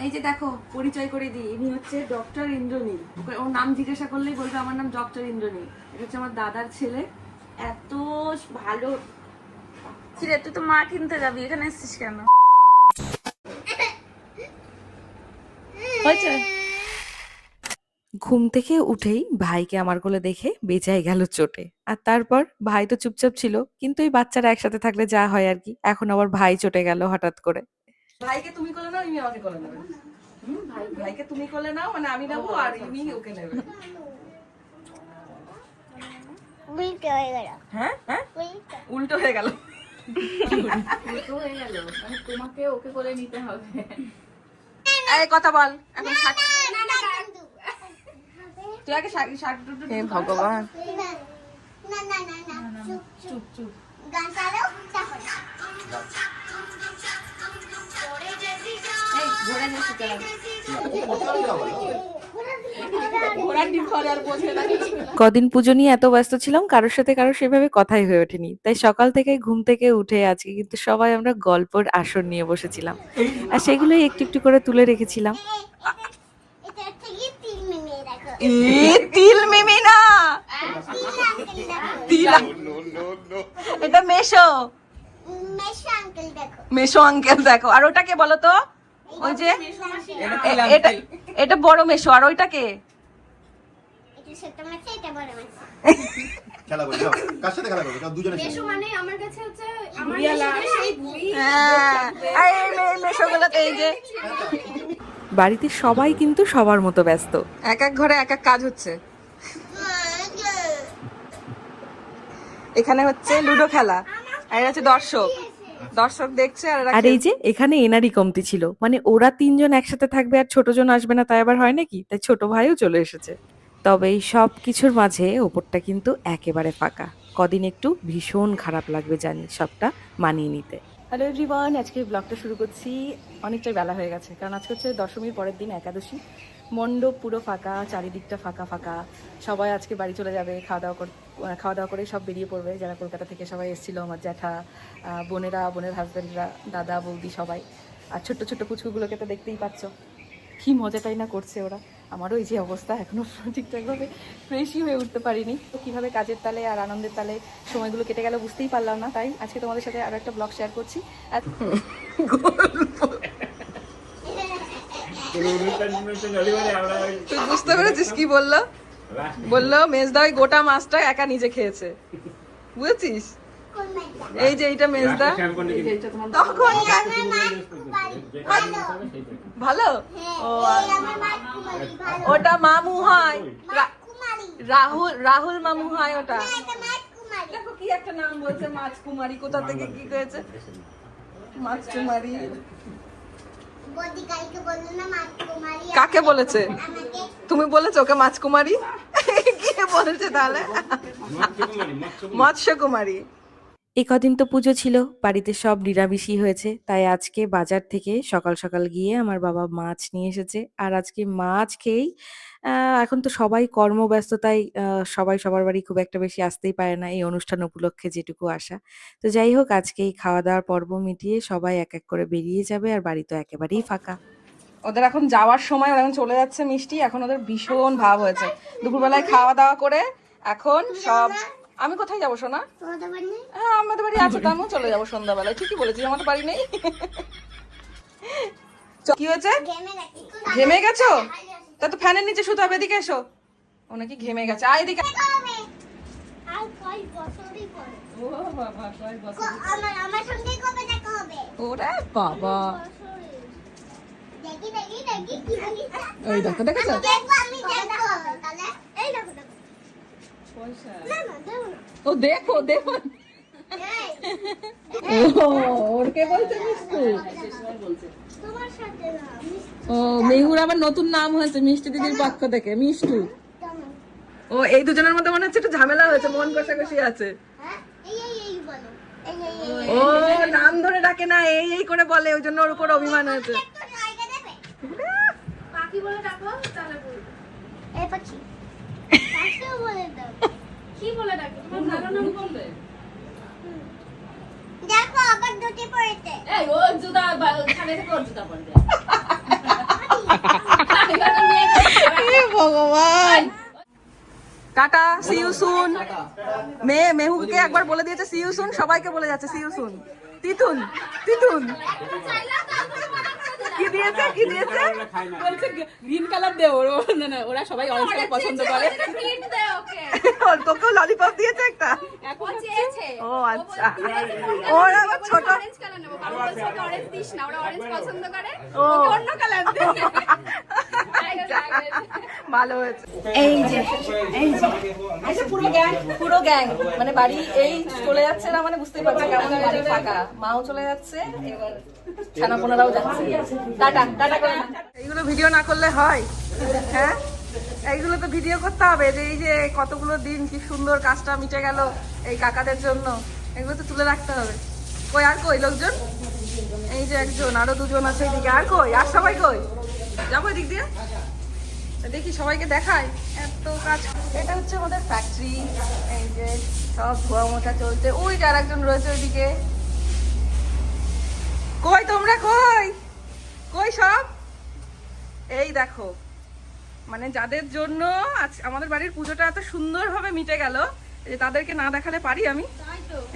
এই যে দেখো পরিচয় করে দিই, ইনি হচ্ছে ডক্টর ইন্দ্রনীল। ওর নাম জিজ্ঞাসা করলেই বলবে আমার নাম ডক্টর ইন্দ্রনীল। এটা হচ্ছে আমার দাদার ছেলে। এত ভালো। কিরে তুই তো মা কিনতে যাবি, এখানে এসেছিস কেন? হয়েছে। ঘুম থেকে উঠেই ভাইকে আমার কোলে দেখে বেজায় গেল চোটে। আর তারপর ভাই তো চুপচাপ ছিল, কিন্তু এই বাচ্চারা একসাথে থাকলে যা হয় আর কি। এখন আবার ভাই চটে গেল হঠাৎ করে। ভাইকে তুমি কোলে নাও, ইনি আমাকে কোলে নেবে। ভাইকে তুমি কোলে নাও, মানে আমি নেবো আর ইনি ওকে নেবে। উল্টো হয়ে গেল। হ্যাঁ হ্যাঁ উল্টো হয়ে গেল। উল্টো হয়ে গেল, মানে তোমাকে ওকে করে নিতে হবে। এই কথা বল এখন। না না কিন্তু তুই আগে শাক দুটো। হে ভগবান, না না না না চুপ চুপ চুপ। গান চালাও তাহলে এই ঘোড়া নিয়ে শুতে হবে। ঘোড়ার ডিম খাওয়ার আর বোঝে না। কদিন পুজো নিয়ে এত ব্যস্ত ছিলাম, কারোর সাথে কারোর সেভাবে কথাই হয়ে ওঠেনি। তাই সকাল থেকে ঘুম থেকে উঠে আজকে কিন্তু সবাই আমরা গল্পের আসর নিয়ে বসেছিলাম, আর সেগুলোই একটু একটু করে তুলে রেখেছিলাম। এটা থেকে তিল মিমিয়ে দেখো। তিল মিমি না, তিল আঙ্কেল দেখো। এটা মেশো। মেশো আঙ্কেল দেখো। মেশো আঙ্কেল দেখো। আর ওটাকে বলো তো, ওই যে এটা এটা বড় মেশো। আর ওইটাকে এটা ছোট মাছ, এটা বড় মাছ। খেলা করি যাও। কার সাথে খেলা করবে? দুজনে মেশো মানে আমার কাছে হচ্ছে আমার সেই ভুড়ি। হ্যাঁ এই মেশোগুলো তো এই যে বাড়িতে সবাই কিন্তু সবার মতো ব্যস্ত। এক এক ঘরে এক এক কাজ হচ্ছে। এখানে হচ্ছে লুডো খেলা, আর এটা হচ্ছে দর্শক। দর্শক দেখছে আর এরা আর এই যে এখানে এনারই কমতি ছিল, মানে ওরা তিনজন একসাথে থাকবে আর ছোটজন আসবে না, তাই আবার হয় নাকি? তাই ছোট ভাইও চলে এসেছে। তবে এই সব কিছুর মাঝে ওপরটা কিন্তু একেবারে ফাঁকা। কদিন একটু ভীষণ খারাপ লাগবে জানি, সবটা মানিয়ে নিতে। হ্যালো এভরিওয়ান, আজকে ব্লগটা শুরু করছি। অনেকটাই বেলা হয়ে গেছে, কারণ আজকে হচ্ছে দশমীর পরের দিন, একাদশী। মণ্ডপ পুরো ফাঁকা, চারিদিকটা ফাঁকা ফাঁকা। সবাই আজকে বাড়ি চলে যাবে, খাওয়া দাওয়া করে সব বেরিয়ে পড়বে। যারা কলকাতা থেকে সবাই এসেছিল, আমার জ্যাঠা, বোনেরা, বোনের হাজব্যান্ডরা, দাদা বৌদি সবাই। আর ছোট্ট ছোট্ট পুচকুগুলোকে তো দেখতেই পাচ্ছ, কি মজাটাই না করছে ওরা। আমারও এই যে অবস্থা, এখনও ঠিকঠাকভাবে ফ্রেশই হয়ে উঠতে পারিনি। তো কীভাবে কাজের তালে আর আনন্দের তালে সময়গুলো কেটে গেল বুঝতেই পারলাম না। তাই আজকে তোমাদের সাথে আরও একটা ব্লগ শেয়ার করছি। আর তুই বুঝতে পেরেছিস কি বললো? বললো মেজদা ওই গোটা মাছটা একা নিজে খেয়েছে, বুঝেছিস? কোন মাছটা? এই যে এইটা মেজদা। তখন ভালো। ও এই আমার মাছ কুমারী ভালো। ওটা মামু হয়, কুমারী। রাহুল মামু হয় ওটা। এটা মাছ কুমারী। দেখো কি একটা নাম বলছে, মাছ কুমারী। কোথা থেকে কি করেছে? মাছ কুমারী। বদি কালকে বললো না মাছ কুমারী। কাকে বলেছে? আমাকে তুমি বলেছো ওকে মাছ কুমারী? কে বলেছে তাহলে? মৎস্য কুমারী। এই কদিন তো পুজো ছিল, বাড়িতে সব নিরামিষই হয়েছে। তাই আজকে বাজার থেকে সকাল সকাল গিয়ে আমার বাবা মাছ নিয়ে এসেছে। আর আজকে মাছ খেয়েই এখন তো সবাই কর্মব্যস্ততায় সবাই সবার বাড়ি খুব একটা বেশি আসতেই পারে না, এই অনুষ্ঠান উপলক্ষে যেটুকু আসা। তো যাই হোক, আজকে এই খাওয়া দাওয়ার পর্ব মিটিয়ে সবাই এক এক করে বেরিয়ে যাবে, আর বাড়ি তো একেবারেই ফাঁকা। ওদের এখন যাওয়ার সময়, ওরা এখন চলে যাচ্ছে মিষ্টি। এখন ওদের ভীষণ ভাব হয়েছে। দুপুরবেলায় খাওয়া দাওয়া করে এখন সব। আমি কোথায় যাবো সোনা? তোমাদের বাড়ি নেই? হ্যাঁ আমাদের বাড়ি আছে, তো আমিও চলে যাবো সন্ধ্যাবেলায়। ঠিকই বলেছিস, আমাদের বাড়ি নেই। কি হয়েছে? গেমে গেছি। ঘেমে গেছো? তা তো ফ্যানের নিচে শুতে হবে। এদিকে এসো। ও নাকি ঘেমে গেছে। আয় এদিকে। কবে? আর কয় বছরই পরে। ও বাবা, কয় বছর। আমার সঙ্গে কবে দেখা হবে? ওরে বাবা, দেখি দেখি দেখি কি বলিস? ওই দেখো, দেখেছো? দেখবো আমি দেখবো। তাহলে এই দেখো দেখো। না না দেবো না। ও দেখো দেখো। এই, ও ওর কে বলছে মিষ্টু? তোমার সাথে না আমি ও মেহুর আবার নতুন নাম হয়েছে মিষ্টি দিদির পক্ষ থেকে, মিষ্টু। তেমন। ও এই দুজনের মধ্যে মনে হচ্ছে একটু ঝামেলা হয়েছে, মন কষাকষি আছে। হ্যাঁ এই বলো। এই ও নাম ধরে ডাকে না, এই করে বলে, ওই জন্য ওর উপর অভিমান হয়েছে। একটু জায়গা দেবে? পাখি বলে ডাকো তাহলে বলবো। এই পাখি। পাখিও বলে দাও। কি বলে ডাকো? তোমার ভালো নাম বলবে। দেখো আবার দুটি পড়েছে। এই ও জুতা খানে থেকে ওর জুতা পরবে। ভগবান, টাটা, সি ইউ সুন। মেহুকে একবার বলে দিয়েছে সি ইউ সুন, সবাইকে বলে যাচ্ছে সি ইউ সুন। তিতুন তিতুন কি দিয়েছে কি দিয়েছে? বলছে গ্রিন কালার দে, ওরা সবাই অরেঞ্জ কালার পছন্দ করে। তোকেও ললিপপ দিয়েছে একটা? এখন চেয়েছে ও আচ্ছা, ওর আবার ছোট। অরেঞ্জ কালার নেবো, বাবা বলছে ওকে অরেঞ্জ দিস না, ওরা অরেঞ্জ পছন্দ করে, ও ওকে অন্য কালার দে। ভালো হয়েছে। এই যে এই যে পুরো গ্যাং মানে বাড়ি এই চলে যাচ্ছে না, মানে বুঝতেই পারছো কেমন বাড়ি ফাঁকা। মাও চলে যাচ্ছে, এবার ছানাপোনারাও যাচ্ছে। টাটা টাটা করে না। এইগুলো ভিডিও না করলে হয়? হ্যাঁ, এইগুলো তো ভিডিও করতে হবে, যে এই যে কতগুলো দিন কি সুন্দর কাজটা মিটে গেল এই কাকাদের জন্য, এগুলো তো তুলে রাখতে হবে। কই আর কই লোকজন? এই যে একজন, আরো দুজন আছে এইদিকে। আর কই? আর সবাই কই? যাবো এদিক দিয়ে, দেখি সবাইকে দেখায় এত কাজ। এটা হচ্ছে আমাদের ফ্যাক্টরি, এই যে সব ধোয়া মোছা চলছে। ওই যে আর একজন রয়েছে ওইদিকে। কই তোমরা, কই কই সব? এই দেখো, মানে যাদের জন্য আজ আমাদের বাড়ির পুজোটা এত সুন্দরভাবে মিটে গেল, এই যে তাদেরকে না দেখালে পারি আমি।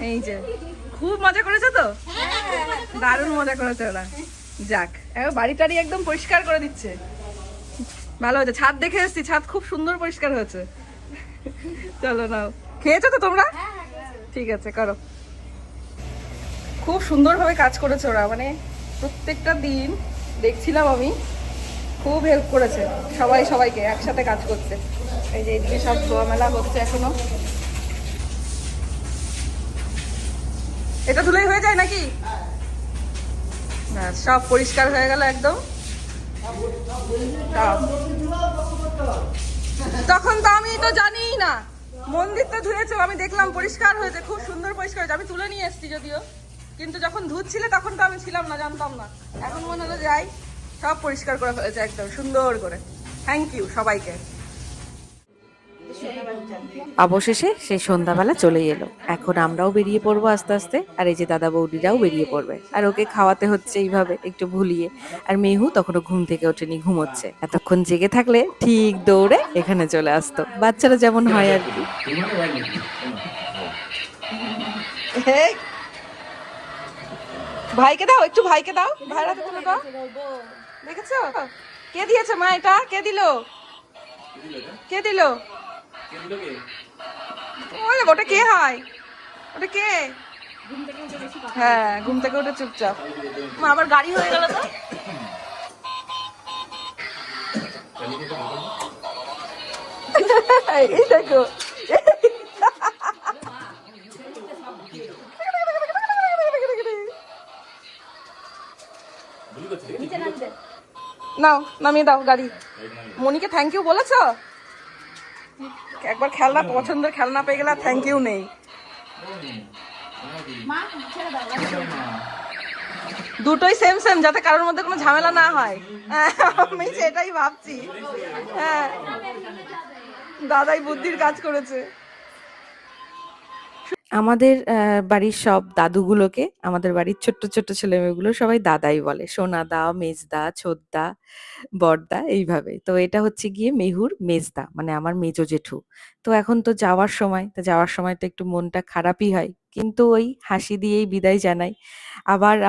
এই যে খুব মজা করেছে তো, দারুণ মজা করেছে ওরা। যাক, এবার বাড়ি টাড়ি একদম পরিষ্কার করে দিচ্ছে। ভালো হয়েছে, ছাদ দেখে এসেছি, ছাদ খুব সুন্দর পরিষ্কার হয়েছে। চলো নাও, খেয়েছো তো তোমরা? ঠিক আছে, করো। খুব সুন্দরভাবে কাজ করেছে ওরা, মানে প্রত্যেকটা দিন দেখছিলাম আমি, খুব হেল্প করেছে সবাই সবাইকে, একসাথে কাজ করছে। এই যে এদিকে সব ধোয়া মেলা হচ্ছে এখনো। এটা ধুলেই হয়ে যায় নাকি? ব্যাস, সব পরিষ্কার হয়ে গেল একদম। তখন তো আমি তো জানিই না, মন্দির তো ধুয়েছো, আমি দেখলাম পরিষ্কার হয়েছে, খুব সুন্দর পরিষ্কার হয়েছে। আমি তুলে নিয়ে এসেছি যদিও, কিন্তু যখন ধুচ্ছিলে তখন তো আমি ছিলাম না, জানতাম না। এখন মনে হলো যাই, সব পরিষ্কার করে ফেলেছে একদম সুন্দর করে। থ্যাংক ইউ সবাইকে। অবশেষে সেই সন্ধ্যাবেলা চলেই এলো। এখন আমরাও বেরিয়ে পড়বো আস্তে আস্তে, আর এই যে দাদা বৌদিরাও বেরিয়ে পড়বে। আর ওকে খাওয়াতে হচ্ছে এইভাবে একটু ভুলিয়ে। আর মেহু তখনও ঘুম থেকে ওঠেনি, ঘুমোচ্ছে। এতক্ষণ জেগে থাকলে ঠিক দৌড়ে এখানে চলে আসতো, বাচ্চারা যেমন হয় আর কি। ভাইকে দাও একটু, ভাইকে দাও, ভাইয়ের হাতে তুলে দাও। দেখেছো কে দিয়েছে মা? এটা কে দিল? কে দিল? ওটা কে হয়? ওটা কে? হ্যাঁ, ঘুম থেকে উঠে চুপচাপ। মা আবার গাড়ি হয়ে গেল তো। এই দেখো, নাও নামিয়ে দাও গাড়ি। মনিকে থ্যাংক ইউ বলেছো? একবার খেলনা, পছন্দের খেলনা পেয়ে গেলে থ্যাংক ইউ নেই। দুটোই সেম সেম, যাতে কারোর মধ্যে কোনো ঝামেলা না হয়। আমি সেটাই ভাবছি। হ্যাঁ, দাদাই বুদ্ধির কাজ করেছে। আমাদের বাড়ির সব দাদুগুলোকে আমাদের বাড়ির ছোট্ট ছোট্ট ছেলে মেয়েগুলো সবাই দাদাই বলে, সোনাদা, মেজদা, ছোটদা, বড়দা, এইভাবে। তো এটা হচ্ছে গিয়ে মেহুর মেজদা, মানে আমার মেজো জেঠু। তো এখন তো যাওয়ার সময়, তো যাওয়ার সময় তো একটু মনটা খারাপই হয়, কিন্তু ওই হাসি দিয়েই বিদায় জানাই।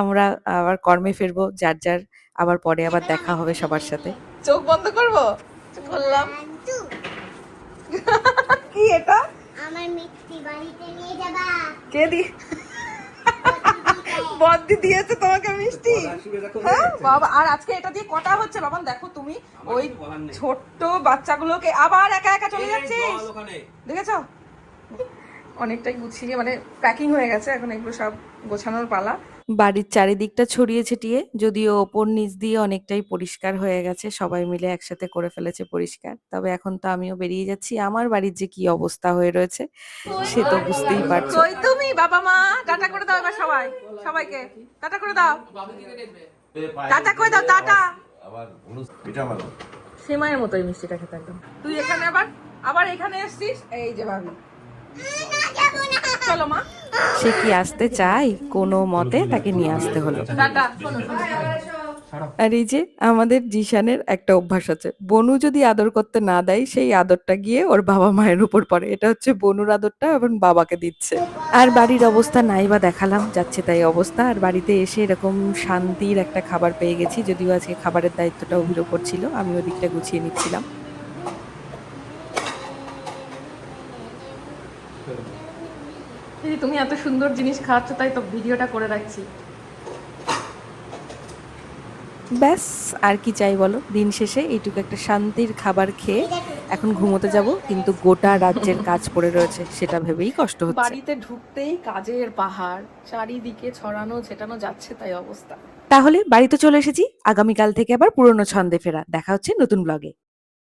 আমরা আবার কর্মে ফিরবো যার যার, আবার পরে আবার দেখা হবে সবার সাথে। চোখ বন্ধ করবো, করলাম। কি এটা? আমার মিষ্টি বাড়িতে নিয়ে যাবা। কে দি বদ্দি দিয়েছে তোমাকে মিষ্টি? হ্যাঁ বাবা, আর আজকে এটা দিয়ে কটা হচ্ছে বাবা? দেখো তুমি ওই ছোট্ট বাচ্চাগুলোকে আবার একা একা চলে যাচ্ছিস, দেখেছো? অনেকটাই গুছিয়ে মানে প্যাকিং হয়ে গেছে, এখন এগুলো সব গোছানোর পালা। বাড়ির চারিদিকটা ছড়িয়ে ছিটিয়ে, যদিও ওপর নিচ দিয়ে অনেকটাই পরিষ্কার হয়ে গেছে, সবাই মিলে একসাথে করে ফেলেছে পরিষ্কার। তবে এখন তো আমিও বেরিয়ে যাচ্ছি, আমার বাড়ির যে কি অবস্থা হয়ে রয়েছে সে তো বুঝতেই পারছো। কই তুমি? বাবা মা টাটা করে দাও এবার, সবাই সবাইকে টাটা করে দাও। টাটা করে দাও, টাটা। সেমাইয়ের মতো এই মিষ্টিটা খেতে একদম। তুই এখানে আবার এখানে এসছিস, এই যে ভাবি। চলো মা। সে কি আসতে চায়, কোনো মতে তাকে নিয়ে আসতে হলো। টাটা। আর এই যে আমাদের জিশানের একটা অভ্যাস আছে, বনু যদি আদর করতে না দেয় সেই আদরটা গিয়ে ওর বাবা মায়ের উপর পড়ে। এটা হচ্ছে বনুর আদরটা এবং বাবাকে দিচ্ছে। আর বাড়ির অবস্থা নাই বা দেখালাম, যাচ্ছে তাই অবস্থা। আর বাড়িতে এসে এরকম শান্তির একটা খাবার পেয়ে গেছি, যদিও আজকে খাবারের দায়িত্বটা অভির ওপর ছিল, আমি ওদিকটা গুছিয়ে নিচ্ছিলাম। এই তুমি এত সুন্দর জিনিস খাওয়াচ্ছ তাই তো ভিডিওটা করে রাখছি। ব্যাস আর কি চাই বলো, দিন শেষে এইটুকু একটা শান্তির খাবার খেয়ে এখন ঘুমোতে যাব, কিন্তু গোটা রাজ্যের কাজ পড়ে রয়েছে সেটা ভেবেই কষ্ট হচ্ছে। বাড়িতে ঢুকতেই কাজের পাহাড়, চারিদিকে ছড়ানো ছেটানো, যাচ্ছে তাই অবস্থা। তাহলে বাড়িতে চলে এসেছি, আগামীকাল থেকে আবার পুরনো ছন্দে ফেরা। দেখা হচ্ছে নতুন ব্লগে।